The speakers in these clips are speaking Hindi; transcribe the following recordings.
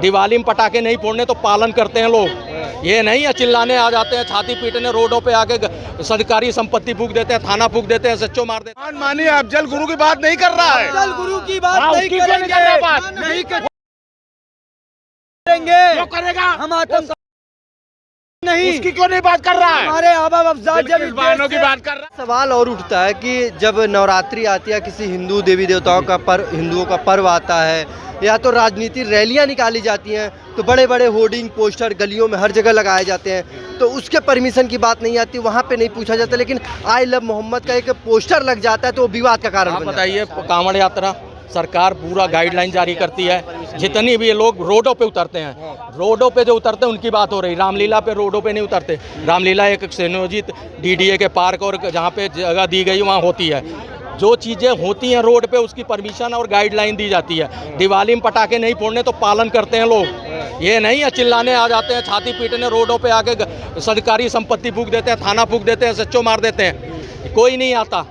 दिवाली में पटाखे नहीं फोड़ने तो पालन करते हैं लोग। ये नहीं है चिल्लाने आ जाते हैं, छाती पीटने, रोडों पे आके सरकारी संपत्ति फूक देते हैं, थाना फूक देते हैं, सच्चो मार देते हैं। मानिए अफजल गुरु की बात नहीं कर रहा है, अफजल गुरु की बात नहीं करेंगे, नहीं करेंगे। क्यों करेगा? हम आतंक नहीं, उसकी क्यों नहीं बात कर रहा है? हमारे आबाब अफजाल जब बहनों की बात कर रहा है। सवाल और उठता है कि जब नवरात्रि आती है, किसी हिंदू देवी देवताओं का पर्व, हिंदुओं का पर्व आता है, या तो राजनीति रैलियां निकाली जाती हैं, तो बड़े बड़े होर्डिंग पोस्टर गलियों में हर जगह लगाए जाते हैं, तो उसके परमिशन की बात नहीं आती, वहाँ पे नहीं पूछा जाता। लेकिन आई लव मोहम्मद का एक पोस्टर लग जाता है तो वो विवाद का कारण बन जाता है। बताइए, कांवड़ यात्रा सरकार पूरा गाइडलाइन जारी करती है। जितनी भी लोग रोडों पे उतरते हैं, रोडों पे जो उतरते हैं उनकी बात हो रही। रामलीला पे रोडों पे नहीं उतरते। रामलीला एक संयोजित डीडीए के पार्क और जहाँ पे जगह दी गई वहाँ होती है। जो चीज़ें होती हैं रोड पे उसकी परमिशन और गाइडलाइन दी जाती है। दिवाली में पटाखे नहीं फोड़ने तो पालन करते हैं लोग। ये नहीं है चिल्लाने आ जाते हैं, छाती पीटने, रोडों पे आके सरकारी संपत्ति फूक देते हैं, थाना फूक देते हैं, सच्चो मार देते हैं। कोई नहीं आता।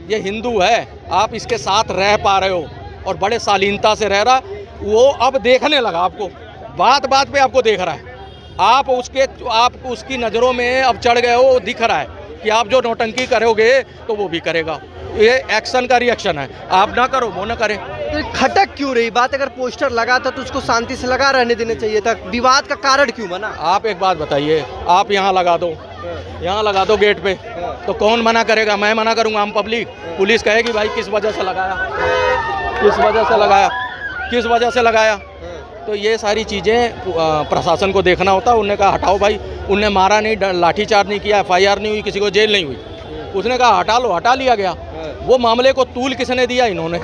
ये हिंदू है, आप इसके साथ रह पा रहे हो और बड़े शालीनता से रह रहा, वो अब देखने लगा आपको, बात बात पे आपको देख रहा है। आप उसकी नज़रों में अब चढ़ गए हो, दिख रहा है कि आप जो नौटंकी करोगे तो वो भी करेगा। ये एक्शन का रिएक्शन है, आप ना करो वो ना करे। तो खटक क्यों रही बात? अगर पोस्टर लगा था तो उसको शांति से लगा रहने देना चाहिए था, विवाद का कारण क्यों बना? आप एक बात बताइए, आप यहाँ लगा दो, यहाँ लगा दो गेट पे, तो कौन मना करेगा? मैं मना करूँगा? हम पब्लिक? पुलिस कहेगी भाई किस वजह से लगाया, किस वजह से लगाया, किस वजह से लगाया? तो ये सारी चीज़ें प्रशासन को देखना होता है। उन्होंने कहा हटाओ भाई, उनने मारा नहीं, लाठीचार्ज नहीं किया, FIR नहीं हुई, किसी को जेल नहीं हुई। उसने कहा हटा लो, हटा लिया गया। वो मामले को तूल किसने दिया? इन्होंने।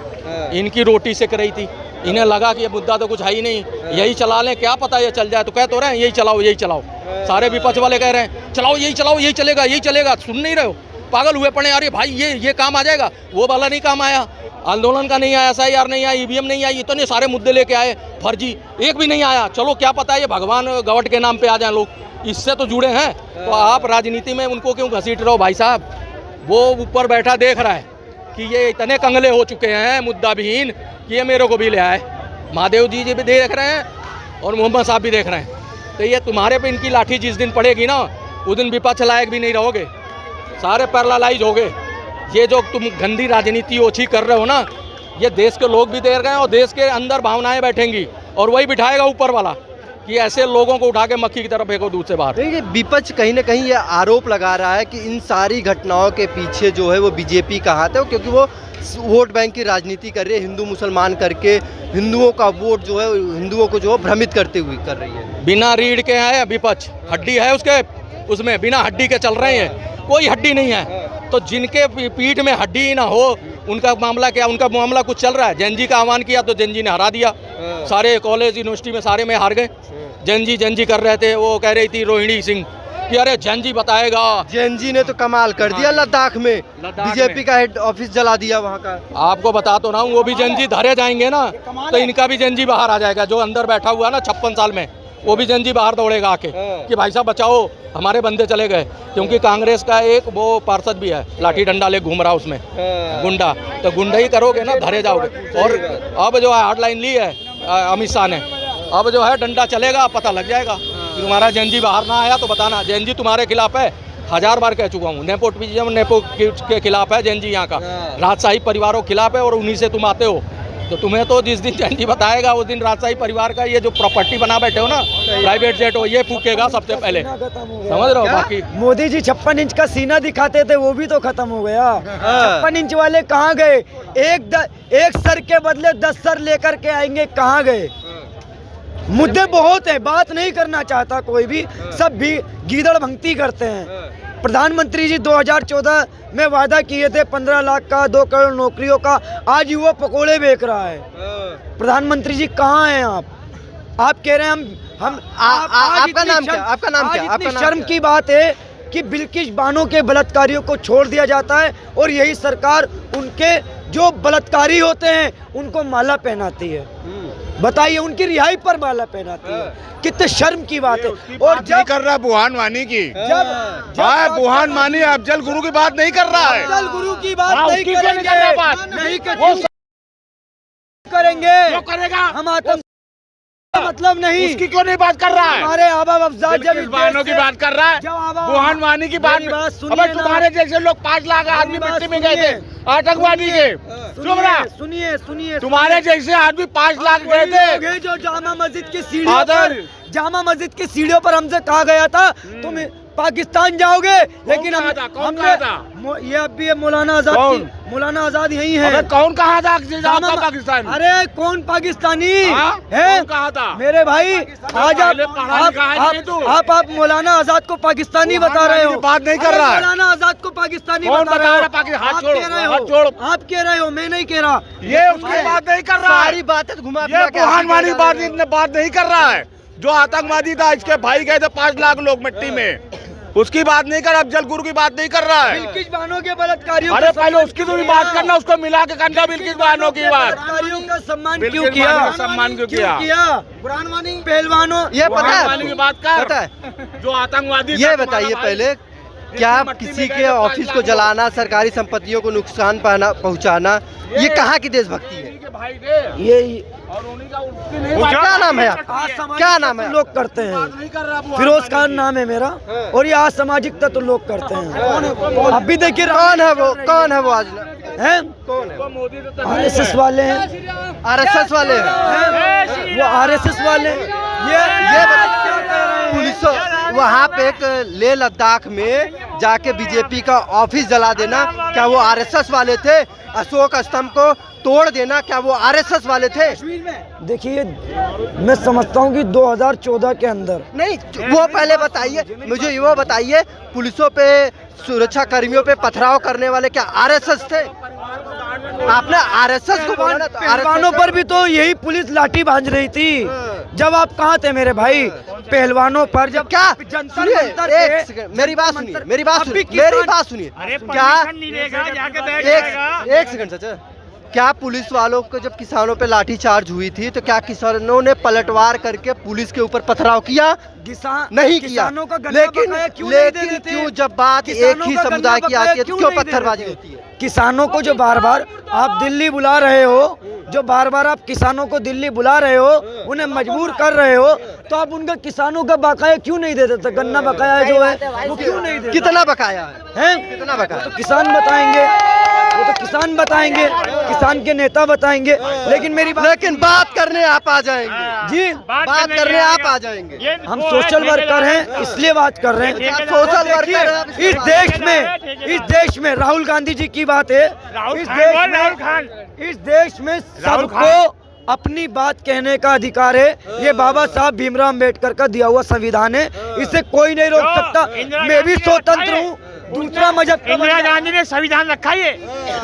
इनकी रोटी सेक रही थी, इन्हें लगा कि ये मुद्दा तो कुछ है ही नहीं, यही चला लें, क्या पता ये चल जाए। तो कह तो रहे हैं यही चलाओ, यही चलाओ। सारे विपक्ष वाले कह रहे हैं चलाओ, यही चलाओ, यही चलेगा, यही चलेगा। सुन नहीं रहे हो? पागल हुए पड़े। अरे भाई ये काम आ जाएगा, वो वाला नहीं काम आया, आंदोलन का नहीं आया, SIR नहीं आया, EVM नहीं आई, इतने सारे मुद्दे लेके आए, फर्जी एक भी नहीं आया। चलो क्या पता है ये भगवान गवट के नाम पे आ जाए लोग, इससे तो जुड़े हैं। तो आप राजनीति में उनको क्यों घसीट रहे हो भाई साहब? वो ऊपर बैठा देख रहा है कि ये इतने कंगले हो चुके हैं मुद्दा विहीन कि ये मेरे को भी ले आए। महादेव जी भी देख रहे हैं और मोहम्मद साहब भी देख रहे हैं। तो ये तुम्हारे पे इनकी लाठी जिस दिन पड़ेगी ना, उस दिन विपक्ष लायक भी नहीं रहोगे, सारे पैरालाइज हो गए। ये जो तुम गंदी राजनीति ओछी कर रहे हो ना, ये देश के लोग भी देख रहे हैं और देश के अंदर भावनाएं बैठेंगी और वही बिठाएगा ऊपर वाला कि ऐसे लोगों को उठा के मक्खी की तरफ फेंको दूध से बाहर। देखिए, विपक्ष कहीं ना कहीं ये आरोप लगा रहा है कि इन सारी घटनाओं के पीछे जो है वो बीजेपी का हाथ है, क्योंकि वो वोट बैंक की राजनीति कर रही है, हिंदू मुसलमान करके हिंदुओं का वोट जो है हिंदुओं को जो भ्रमित करते हुए कर रही है। बिना रीढ़ के है विपक्ष, हड्डी है उसके, उसमें बिना हड्डी के चल रहे हैं, कोई हड्डी नहीं है। तो जिनके पीठ में हड्डी ही ना हो उनका मामला क्या? उनका मामला कुछ चल रहा है। जैन जी का आह्वान किया तो जैन जी ने हरा दिया, सारे कॉलेज यूनिवर्सिटी में सारे में हार गए। जैन जी कर रहे थे, वो कह रही थी रोहिणी सिंह कि अरे जैन जी बताएगा। जैन जी ने तो कमाल कर दिया, लद्दाख में बीजेपी का हेड ऑफिस जला दिया वहाँ का। आपको बता तो रहा हूँ, वो भी जैन जी धरे जाएंगे ना तो इनका भी जैन जी बाहर आ जाएगा। जो अंदर बैठा हुआ ना 56 साल में, वो भी जैन जी बाहर दौड़ेगा आके कि भाई साहब बचाओ, हमारे बंदे चले गए। क्योंकि कांग्रेस का एक वो पार्षद भी है, लाठी डंडा ले घूम रहा उसमें, गुंडा। तो गुंडा ही करोगे ना, धरे जाओगे। और अब जो है हॉटलाइन ली है अमित शाह ने, अब जो है डंडा चलेगा, पता लग जाएगा कि तुम्हारा जैन जी बाहर ना आया तो बताना। जैन जी तुम्हारे खिलाफ है, 1000 बार कह चुका हूँ। नेपोटिज्म के खिलाफ है जैन जी, यहाँ का राजशाही परिवारों के खिलाफ है और उन्हीं से तुम आते हो। तो तुम्हें तो जिस दिन जैन जी बताएगा उस दिन राजशाही परिवार का ये जो प्रॉपर्टी बना बैठे हो ना, प्राइवेट जेट हो, ये फूकेगा सबसे पहले, समझ रहे हो? बाकी मोदी जी 56 इंच का सीना दिखाते थे, वो भी तो खत्म हो गया। 56 इंच वाले कहाँ गए? एक सर के बदले 10 सर लेकर के आएंगे, कहाँ गए? मुद्दे बहुत है, बात नहीं करना चाहता कोई भी, सब भी गीदड़ भंगती करते हैं। प्रधानमंत्री जी 2014 में वादा किए थे 15 लाख का, 2 करोड़ नौकरियों का, आज युवा पकोड़े बेच रहा है। प्रधानमंत्री जी कहाँ हैं आप कह रहे हैं हम आपका नाम क्या? आपका नाम क्या? आपका शर्म की बात है कि बिल्किस बानो के बलात्कारियों को छोड़ दिया जाता है और यही सरकार उनके जो बलात्कारी होते हैं उनको माला पहनाती है। बताइए, उनकी रिहाई पर माला पहनाती है, कितने शर्म की बात है। और जब कर रहा बुहान वानी की, जब बुहान मानी अफजल गुरु की बात नहीं कर रहा है, अफजल गुरु की बात नहीं करेंगे, नहीं करेंगे। क्यों करेगा? हम आतंक मतलब नहीं। उसकी क्यों नहीं बात कर रहा है? हमारे आबा अफजाल जब किस बहनों की बात कर रहा है? बुहान वानी की बात। मेरी बात सुनिए अबे ना। तुम्हारे जैसे लोग 5 लाख आदमी मेरी बात मिट्टी में गए थे सुनिए। आतंकवादी के। चुप रहा। सुनिए सुनिए, तुम्हारे जैसे आदमी 5 लाख गए वही लोग थे। हैं जो जामा मस्जिद की सीढ़ियों आदर। पर, जामा मस्जिद की सीढ़ियों पर हमसे कहा गया था तुम पाकिस्तान जाओगे, लेकिन कहा था? कौन हमने कहा था? ये अब भी मौलाना आजाद कौन? मौलाना आजाद यही है। अबे कौन कहा था जामा- पाकिस्तान? अरे कौन पाकिस्तानी हाँ? है? कौन कहा था? मेरे भाई आज पहले पढ़ा लिखा है नहीं तू? आप मौलाना आजाद को पाकिस्तानी बता रहे हो। बात नहीं कर अरे रहा है। मौलाना आजाद को पाकिस्तानी कौन बता बता रहे रहा हो। है पाकिस्तान? हाथ आप छोड़ो, कह रहे हाथ हो, छोड़ो। आप कह रहे हो, मैं नहीं कह रहा। ये उसकी बात नहीं कर रहा है। सारी बातें घुमा ये फिरा के बुहान आपकी वाली कह बात रहे हैं। बात नहीं कर रहा है। जो आतंकवादी था, इसके भाई गए थे 5 लाख लोग मिट्टी में, उसकी बात नहीं कर, अफजल गुरु की बात नहीं कर रहा है। बिल्किश बानो के बलात्कारियों अरे का पहले सम्मान उसकी तो क्यों भी किया? बात करना, उसको मिला के करना बिल्किस बानो की बात। बलात्कारियों का सम्मान बिल्किस क्यों किया? बानो का सम्मान क्यों किया? पहलवानों ये पता बुहान है वाली की बात कर। पता है जो आतंकवादी ये था बताइए तुम्हारा भाई, पहले, क्या मट्टी में किसी गए के थे, 5 ऑफिस को लाख जलाना, सरकारी संपत्तियों को नुकसान पहुंचाना, ये कहाँ की देशभक्ति है? उन्हीं के भाई थे ये और उन्हीं का उसकी नहीं वो बात क्या कर नाम है रहा आपका? क्या नाम है? लोग करते हैं। बात नहीं कर रहा बुहान फिरोज वाली खान की। नाम है मेरा, और ये असामाजिक तत्व लोग करते हैं। अब भी देखिए कौन है वो? कौन है वो आज? हैं? कौन है? वो मोदी से तकलीफ आरएसएस वाले हैं, आरएसएस वाले हैं। हैं? वो आरएसएस वाले हैं। ये क्या कह रहे हैं? पुलिस वहाँ पे एक लेह लद्दाख में जाके बीजेपी का ऑफिस जला देना, क्या वो आरएसएस वाले थे? अशोक स्तंभ को तोड़ देना, क्या वो आरएसएस वाले थे? देखिए, मैं समझता हूँ कि 2014 के अंदर नहीं, वो पहले बताइए मुझे, वो बताइए पुलिसों पे, सुरक्षा कर्मियों पे पथराव करने वाले क्या आरएसएस थे? आपने आरएसएस को बोला ना, तो पहलवानों पर भी तो यही पुलिस लाठी भांज रही थी। जब आप कहाँ थे मेरे भाई? पहलवानों पर जब क्या? जंतर सुनिए, मंतर एक पे- सेकंड, मेरी बात सुनिए, मेरी बात अभी सुनिए, मेरी किसान- बात सुनिए। क्या एक सेकंड चाचा, क्या पुलिस वालों को जब किसानों पे लाठीचार्ज हुई थी तो क्या किसानों ने पलटवार करके पुलिस के ऊपर पथराव किया? किसान नहीं किया। किसानों का गन्ना लेकिन बकाया क्यों नहीं दे लेकिन देते? क्यों जब बात एक किसानों ही का समुदाय गन्ना की बकाया आती है तो क्यों क्यों नहीं दे पत्थरबाजी देते? होती है? किसानों को जो बार बार आप दिल्ली बुला रहे हो, जो बार बार आप किसानों को दिल्ली बुला रहे हो, उन्हें मजबूर कर रहे हो, तो आप उनका किसानों का बकाया क्यों नहीं दे देते? गन्ना बकाया जो है वो क्यों नहीं देते? कितना बकाया है? हैं? कितना बकाया? तो किसान बताएंगे, वो तो किसान बताएंगे, किसान के नेता बताएंगे। लेकिन मेरी बात, लेकिन बात करने आप आ जाएंगे जी, बात करने आप आ जाएंगे। हम सोशल वर्कर हैं इसलिए बात कर रहे हैं। आप सोशल वर्कर हैं, आप देखिए, इस देश में राहुल गांधी जी की बात है। इस देश में सबको अपनी बात कहने का अधिकार है। ये बाबा साहब भीमराव अम्बेडकर का दिया हुआ संविधान है, इसे कोई नहीं रोक सकता। मैं भी स्वतंत्र हूँ, दूसरा मजहब का इंदिरा गांधी ने संविधान रखा है।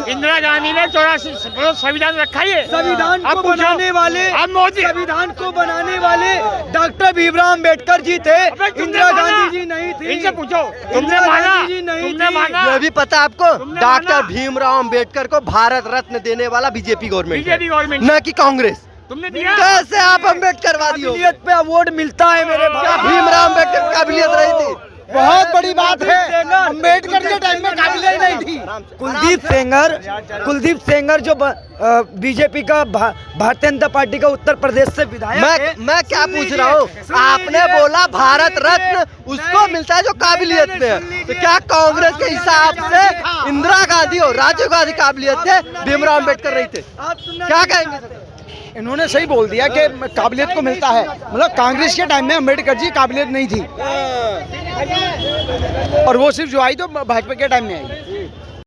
इंदिरा गांधी ने 84 संविधान रखा है। संविधान को बनाने वाले, अब मोदी संविधान को बनाने वाले डॉक्टर भीमराव अम्बेडकर जी थे, इंदिरा गांधी जी नहीं थी। इनसे पूछो, तुमने इंदिरा माना? गांधी जी नहीं तुमने थी। माना? ये भी पता आपको, तुमने डॉक्टर माना? भीमराव अंबेडकर को भारत रत्न देने वाला बीजेपी गवर्नमेंट है, बीजेपी गवर्नमेंट न कि कांग्रेस। तुमने दिया? कैसे आप अम्बेडकरवादी हो? काबिलियत पे अवार्ड मिलता है मेरे भाई। क्या भीमराव अम्बेडकर की काबिलियत रही थी? बहुत बड़ी बात है, अम्बेडकर के टाइम में काबिलियत नहीं थी। कुलदीप सेंगर जो बीजेपी का भारतीय जनता पार्टी का उत्तर प्रदेश से विधायक है। मैं क्या पूछ रहा हूँ, आपने बोला भारत रत्न उसको मिलता है जो काबिलियत में है, तो क्या कांग्रेस के हिसाब से इंदिरा गांधी और राजीव गांधी काबिलियत थे, भीमराव अम्बेडकर नहीं थे? क्या कहेंगे? इन्होंने सही बोल दिया कि काबिलियत को मिलता है, मतलब कांग्रेस के टाइम में अम्बेडकर जी काबिलियत नहीं थी, और वो सिर्फ जो आई तो भाजपा के टाइम में आई।